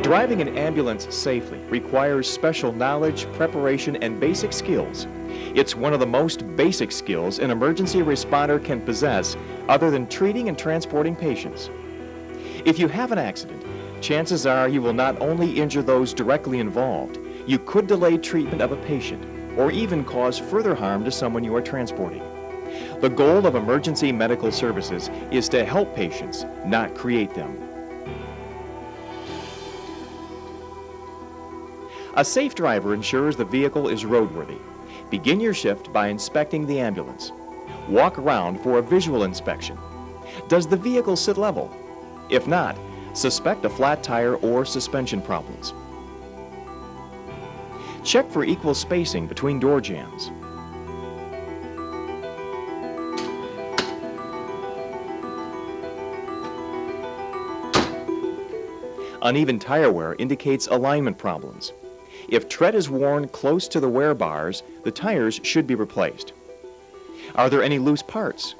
Driving an ambulance safely requires special knowledge, preparation, and basic skills. It's one of the most basic skills an emergency responder can possess other than treating and transporting patients. If you have an accident, chances are you will not only injure those directly involved, you could delay treatment of a patient or even cause further harm to someone you are transporting. The goal of emergency medical services is to help patients, not create them. A safe driver ensures the vehicle is roadworthy. Begin your shift by inspecting the ambulance. Walk around for a visual inspection. Does the vehicle sit level? If not, suspect a flat tire or suspension problems. Check for equal spacing between door jambs. Uneven tire wear indicates alignment problems. If tread is worn close to the wear bars, the tires should be replaced. Are there any loose parts?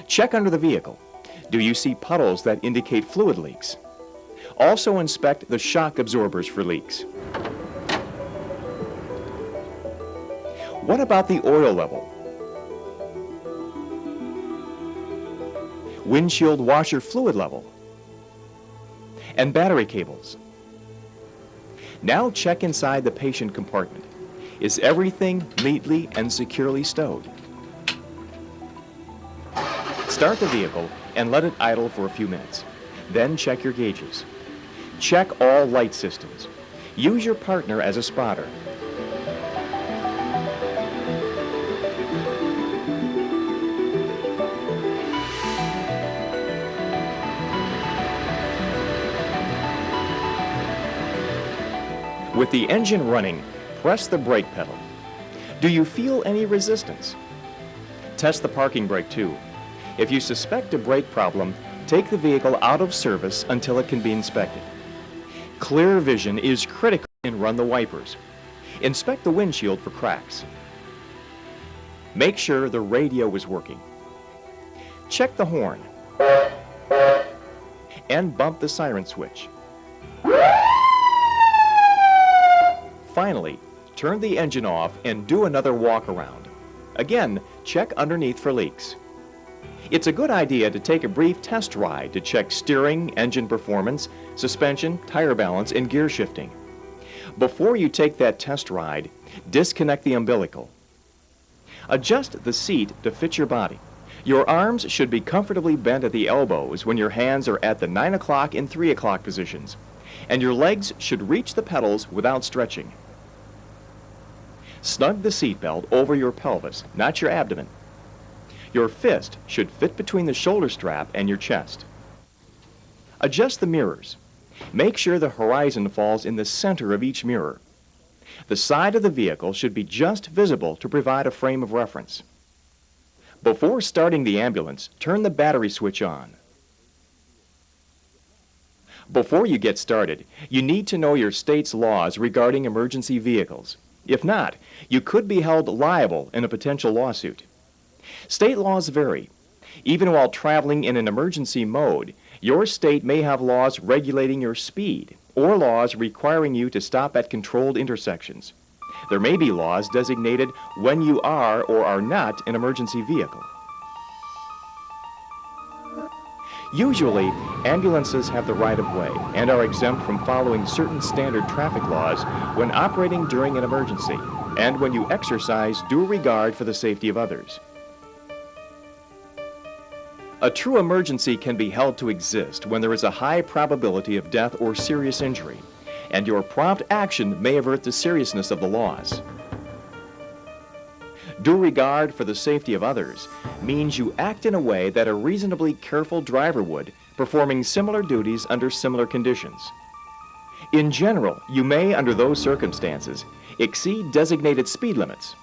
Check under the vehicle. Do you see puddles that indicate fluid leaks? Also inspect the shock absorbers for leaks. What about the oil level? Windshield washer fluid level? And battery cables? Now check inside the patient compartment. Is everything neatly and securely stowed? Start the vehicle and let it idle for a few minutes. Then check your gauges. Check all light systems. Use your partner as a spotter. With the engine running, press the brake pedal. Do you feel any resistance? Test the parking brake too. If you suspect a brake problem, take the vehicle out of service until it can be inspected. Clear vision is critical and run the wipers. Inspect the windshield for cracks. Make sure the radio is working. Check the horn and bump the siren switch. Finally, turn the engine off and do another walk around. Again, check underneath for leaks. It's a good idea to take a brief test ride to check steering, engine performance, suspension, tire balance, and gear shifting. Before you take that test ride, disconnect the umbilical. Adjust the seat to fit your body. Your arms should be comfortably bent at the elbows when your hands are at the 9 o'clock and 3 o'clock positions, and your legs should reach the pedals without stretching. Snug the seatbelt over your pelvis, not your abdomen. Your fist should fit between the shoulder strap and your chest. Adjust the mirrors. Make sure the horizon falls in the center of each mirror. The side of the vehicle should be just visible to provide a frame of reference. Before starting the ambulance, turn the battery switch on. Before you get started, you need to know your state's laws regarding emergency vehicles. If not, you could be held liable in a potential lawsuit. State laws vary. Even while traveling in an emergency mode, your state may have laws regulating your speed or laws requiring you to stop at controlled intersections. There may be laws designated when you are or are not an emergency vehicle. Usually, ambulances have the right of way and are exempt from following certain standard traffic laws when operating during an emergency and when you exercise due regard for the safety of others. A true emergency can be held to exist when there is a high probability of death or serious injury, and your prompt action may avert the seriousness of the loss. Due regard for the safety of others means you act in a way that a reasonably careful driver would, performing similar duties under similar conditions. In general, you may, under those circumstances, exceed designated speed limits,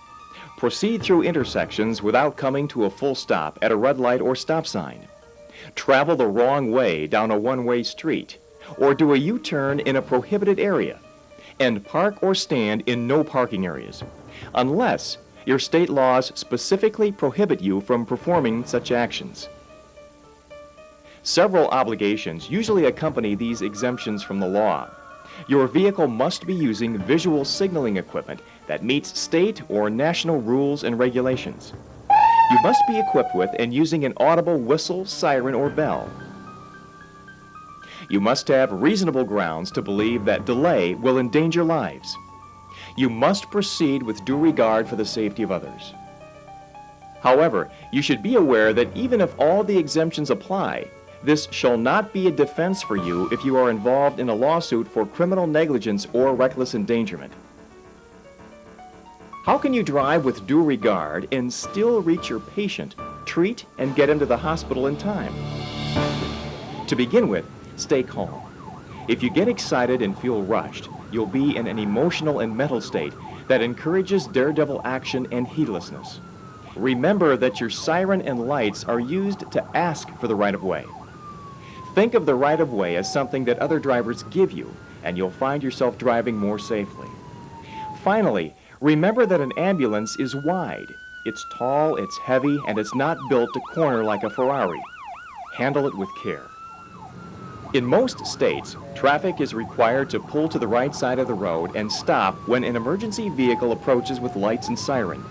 proceed through intersections without coming to a full stop at a red light or stop sign, travel the wrong way down a one-way street, or do a U-turn in a prohibited area, and park or stand in no parking areas, unless your state laws specifically prohibit you from performing such actions. Several obligations usually accompany these exemptions from the law. Your vehicle must be using visual signaling equipment that meets state or national rules and regulations. You must be equipped with and using an audible whistle, siren, or bell. You must have reasonable grounds to believe that delay will endanger lives. You must proceed with due regard for the safety of others. However, you should be aware that even if all the exemptions apply, this shall not be a defense for you if you are involved in a lawsuit for criminal negligence or reckless endangerment. How can you drive with due regard and still reach your patient, treat, and get him to the hospital in time? To begin with, stay calm. If you get excited and feel rushed, you'll be in an emotional and mental state that encourages daredevil action and heedlessness. Remember that your siren and lights are used to ask for the right-of-way. Think of the right-of-way as something that other drivers give you, and you'll find yourself driving more safely. Finally, remember that an ambulance is wide. It's tall, it's heavy, and it's not built to corner like a Ferrari. Handle it with care. In most states, traffic is required to pull to the right side of the road and stop when an emergency vehicle approaches with lights and siren.